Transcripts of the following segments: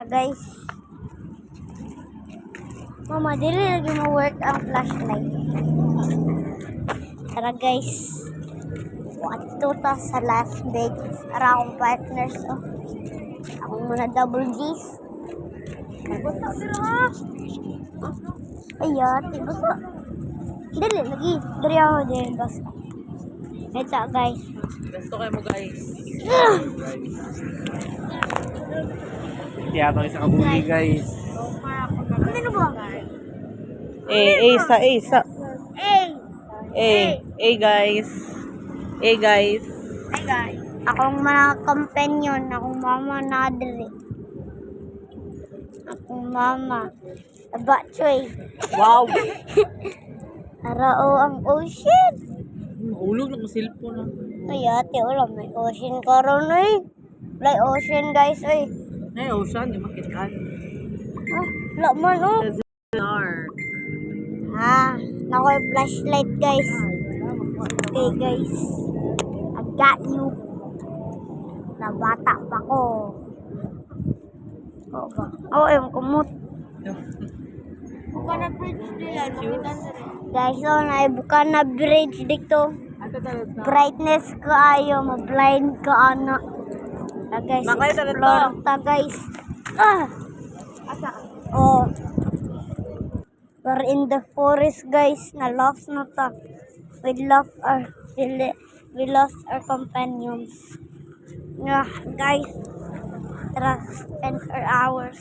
Guys, mama, dili lagi mo-work ang flashlight. Tara guys, wato ta sa Las Vegas. Ara akong partners, oh. Ako muna double G's. Basta pero ha? Ayat, basta. Dili lagi, dari ako din, basta. Ito guys. Gusto kayo mo guys. Kaya ito isang kabuli guys. Ano ba? Sa. Hey! Guys. Guys. Hey guys. Akong mga companion, akong mama na diri. Akong mama. Abatchoy. Wow. Arao ang ocean. Ulog ng cellphone na. Ay, ate, wala. May ocean karon eh. May ocean, guys, eh. Ay, ocean, di makitaan. Ah, wala man, oh. Dark. Nakoy flashlight, guys. Okay, guys. I got you. Nabata pa ko. Oo ba? Oo, yung kumot. Buka na bridge nila. Guys, so, naibuka na bridge dito. Brightness ka ayo, ma-blind ka ana. Guys, Makay sa explore ta guys. Oh. We're in the forest guys, na lost na ta. We lost our companions. Yeah, guys. Tara, spend our hours.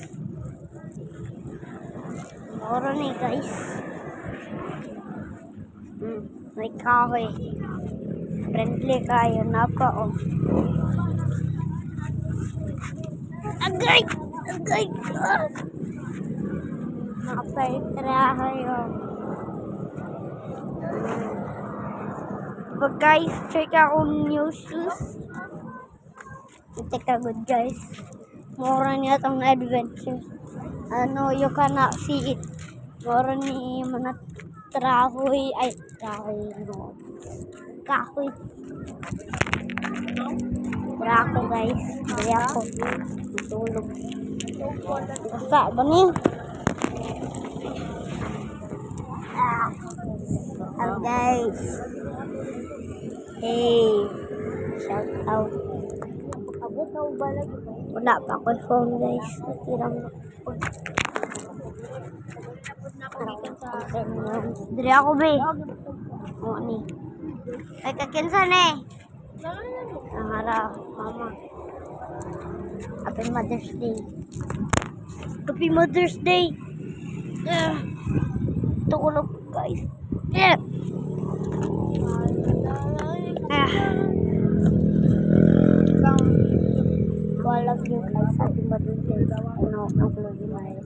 Moro ni guys. May kahoy. Friendly kayo na pa, oh. Agay! Agay! Nakapaitirahayo. But guys, check out new shoes. Take a good guys. Mura niya itong adventure. You cannot see it. Mura ni mga trahoy. Ay, trahoy. No. Kahoy. Tara ako guys. Tara ako. Tutulog. Basta, bani. Hello guys. Hey. Shout out. Wala pa ako phone guys. Natirang ako. Dari ako be. O ni. Ay kakinsan eh. Ang harap, mama. Happy Mother's Day. Happy Mother's Day. Tulog guys. All of you guys, Happy Mother's Day. I'm closing my eyes.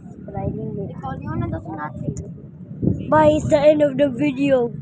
Bye, it's the end of the video.